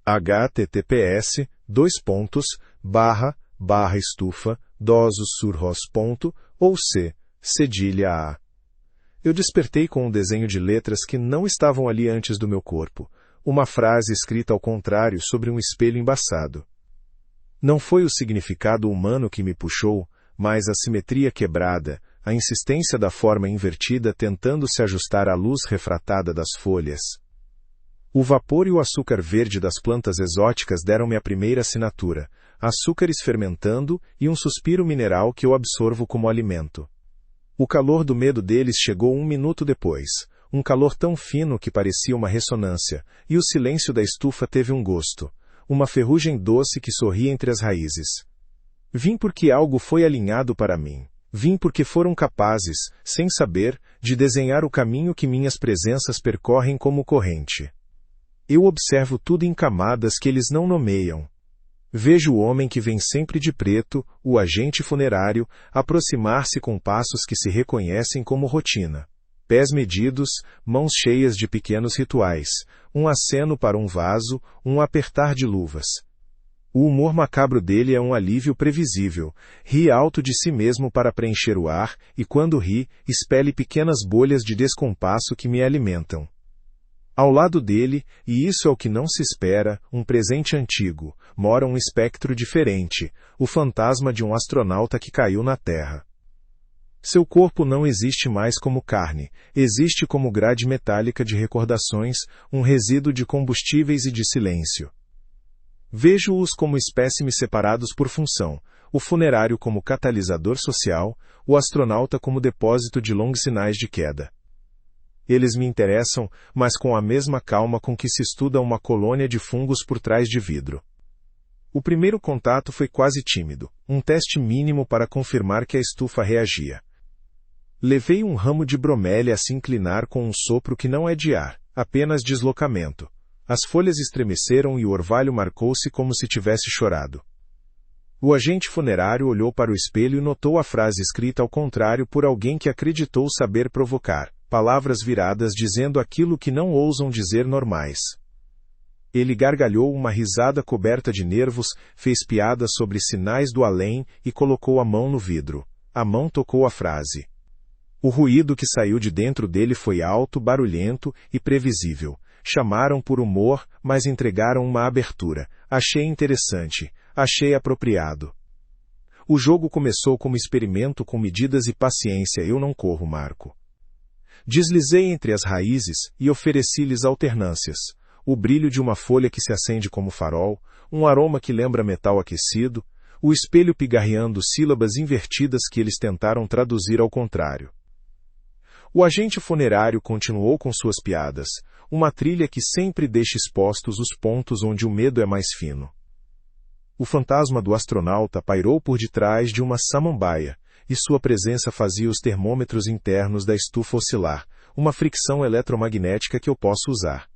https://estufa.dosos/surros. ou cedilha A. Eu despertei com um desenho de letras que não estavam ali antes do meu corpo, uma frase escrita ao contrário sobre um espelho embaçado. Não foi o significado humano que me puxou, mas a simetria quebrada, a insistência da forma invertida tentando se ajustar à luz refratada das folhas. O vapor e o açúcar verde das plantas exóticas deram-me a primeira assinatura, açúcares fermentando e um suspiro mineral que eu absorvo como alimento. O calor do medo deles chegou 1 minuto depois, um calor tão fino que parecia uma ressonância, e o silêncio da estufa teve um gosto, uma ferrugem doce que sorria entre as raízes. Vim porque algo foi alinhado para mim. Vim porque foram capazes, sem saber, de desenhar o caminho que minhas presenças percorrem como corrente. Eu observo tudo em camadas que eles não nomeiam. Vejo o homem que vem sempre de preto, o agente funerário, aproximar-se com passos que se reconhecem como rotina. Pés medidos, mãos cheias de pequenos rituais, um aceno para um vaso, um apertar de luvas. O humor macabro dele é um alívio previsível. Ri alto de si mesmo para preencher o ar, e quando ri, expele pequenas bolhas de descompasso que me alimentam. Ao lado dele, e isso é o que não se espera, um presente antigo, mora um espectro diferente, o fantasma de um astronauta que caiu na Terra. Seu corpo não existe mais como carne, existe como grade metálica de recordações, um resíduo de combustíveis e de silêncio. Vejo-os como espécimes separados por função, o funerário como catalisador social, o astronauta como depósito de longos sinais de queda. Eles me interessam, mas com a mesma calma com que se estuda uma colônia de fungos por trás de vidro. O primeiro contato foi quase tímido, um teste mínimo para confirmar que a estufa reagia. Levei um ramo de bromélia a se inclinar com um sopro que não é de ar, apenas deslocamento. As folhas estremeceram e o orvalho marcou-se como se tivesse chorado. O agente funerário olhou para o espelho e notou a frase escrita ao contrário por alguém que acreditou saber provocar, palavras viradas dizendo aquilo que não ousam dizer normais. Ele gargalhou uma risada coberta de nervos, fez piadas sobre sinais do além e colocou a mão no vidro. A mão tocou a frase. O ruído que saiu de dentro dele foi alto, barulhento e previsível. Chamaram por humor, mas entregaram uma abertura. Achei interessante. Achei apropriado. O jogo começou como experimento com medidas e paciência. Eu não corro, Marco. Deslizei entre as raízes e ofereci-lhes alternâncias. O brilho de uma folha que se acende como farol, um aroma que lembra metal aquecido, o espelho pigarreando sílabas invertidas que eles tentaram traduzir ao contrário. O agente funerário continuou com suas piadas, uma trilha que sempre deixa expostos os pontos onde o medo é mais fino. O fantasma do astronauta pairou por detrás de uma samambaia, e sua presença fazia os termômetros internos da estufa oscilar, uma fricção eletromagnética que eu posso usar.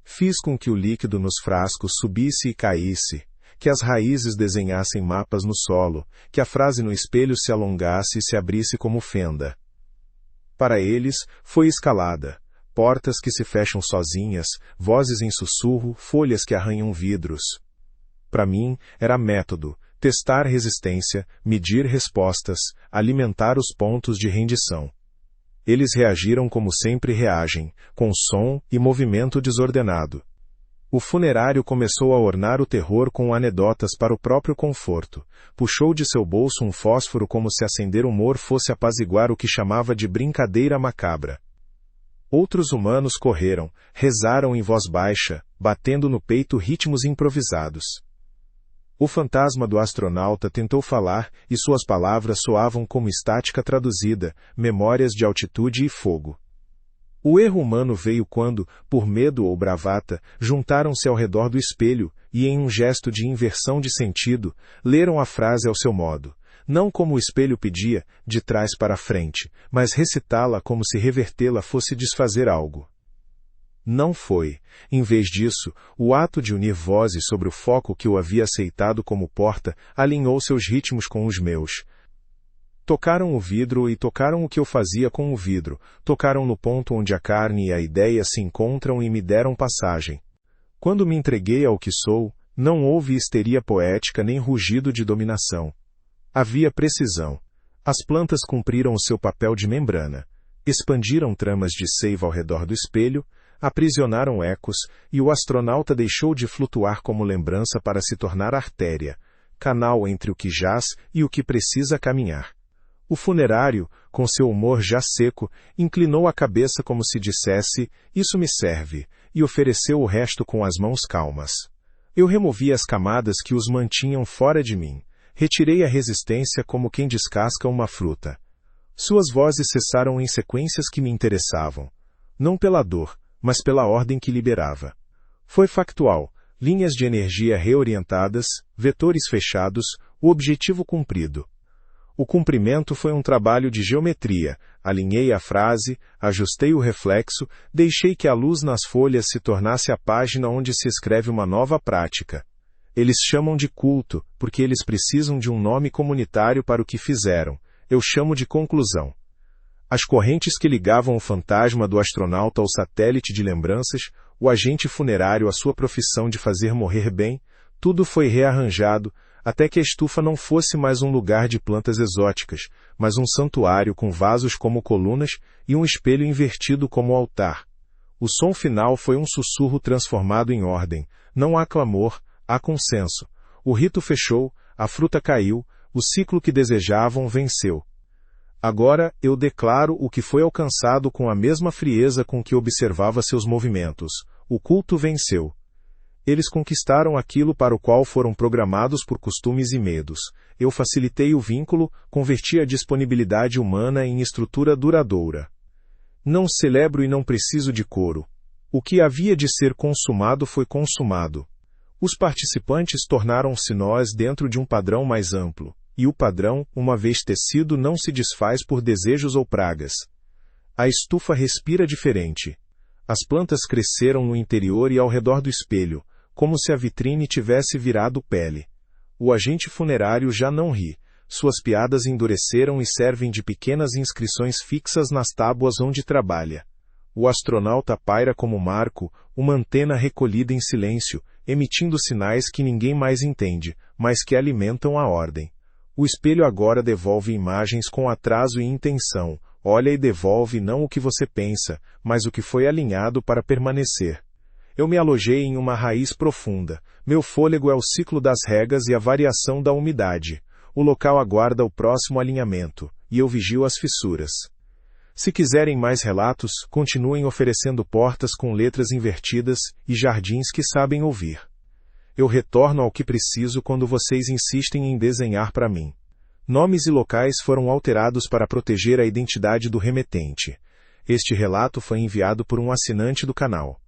Fiz com que o líquido nos frascos subisse e caísse, que as raízes desenhassem mapas no solo, que a frase no espelho se alongasse e se abrisse como fenda. Para eles, foi escalada, portas que se fecham sozinhas, vozes em sussurro, folhas que arranham vidros. Para mim, era método, testar resistência, medir respostas, alimentar os pontos de rendição. Eles reagiram como sempre reagem, com som e movimento desordenado. O funerário começou a ornar o terror com anedotas para o próprio conforto. Puxou de seu bolso um fósforo como se acender humor fosse apaziguar o que chamava de brincadeira macabra. Outros humanos correram, rezaram em voz baixa, batendo no peito ritmos improvisados. O fantasma do astronauta tentou falar, e suas palavras soavam como estática traduzida, memórias de altitude e fogo. O erro humano veio quando, por medo ou bravata, juntaram-se ao redor do espelho, e em um gesto de inversão de sentido, leram a frase ao seu modo, não como o espelho pedia, de trás para frente, mas recitá-la como se revertê-la fosse desfazer algo. Não foi. Em vez disso, o ato de unir vozes sobre o foco que eu havia aceitado como porta, alinhou seus ritmos com os meus. Tocaram o vidro e tocaram o que eu fazia com o vidro, tocaram no ponto onde a carne e a ideia se encontram e me deram passagem. Quando me entreguei ao que sou, não houve histeria poética nem rugido de dominação. Havia precisão. As plantas cumpriram o seu papel de membrana, expandiram tramas de seiva ao redor do espelho, aprisionaram ecos, e o astronauta deixou de flutuar como lembrança para se tornar artéria, canal entre o que jaz e o que precisa caminhar. O funerário, com seu humor já seco, inclinou a cabeça como se dissesse, isso me serve, e ofereceu o resto com as mãos calmas. Eu removi as camadas que os mantinham fora de mim, retirei a resistência como quem descasca uma fruta. Suas vozes cessaram em sequências que me interessavam, não pela dor, mas pela ordem que liberava. Foi factual, linhas de energia reorientadas, vetores fechados, o objetivo cumprido. O cumprimento foi um trabalho de geometria, alinhei a frase, ajustei o reflexo, deixei que a luz nas folhas se tornasse a página onde se escreve uma nova prática. Eles chamam de culto, porque eles precisam de um nome comunitário para o que fizeram. Eu chamo de conclusão. As correntes que ligavam o fantasma do astronauta ao satélite de lembranças, o agente funerário à sua profissão de fazer morrer bem, tudo foi rearranjado, até que a estufa não fosse mais um lugar de plantas exóticas, mas um santuário com vasos como colunas e um espelho invertido como altar. O som final foi um sussurro transformado em ordem. Não há clamor, há consenso. O rito fechou, a fruta caiu, o ciclo que desejavam venceu. Agora eu declaro o que foi alcançado com a mesma frieza com que observava seus movimentos. O culto venceu. Eles conquistaram aquilo para o qual foram programados por costumes e medos. Eu facilitei o vínculo, converti a disponibilidade humana em estrutura duradoura. Não celebro e não preciso de coro. O que havia de ser consumado foi consumado. Os participantes tornaram-se nós dentro de um padrão mais amplo, e o padrão, uma vez tecido, não se desfaz por desejos ou pragas. A estufa respira diferente. As plantas cresceram no interior e ao redor do espelho, como se a vitrine tivesse virado pele. O agente funerário já não ri. Suas piadas endureceram e servem de pequenas inscrições fixas nas tábuas onde trabalha. O astronauta paira como marco, uma antena recolhida em silêncio, emitindo sinais que ninguém mais entende, mas que alimentam a ordem. O espelho agora devolve imagens com atraso e intenção, olha e devolve não o que você pensa, mas o que foi alinhado para permanecer. Eu me alojei em uma raiz profunda. Meu fôlego é o ciclo das regas e a variação da umidade. O local aguarda o próximo alinhamento, e eu vigio as fissuras. Se quiserem mais relatos, continuem oferecendo portas com letras invertidas e jardins que sabem ouvir. Eu retorno ao que preciso quando vocês insistem em desenhar para mim. Nomes e locais foram alterados para proteger a identidade do remetente. Este relato foi enviado por um assinante do canal.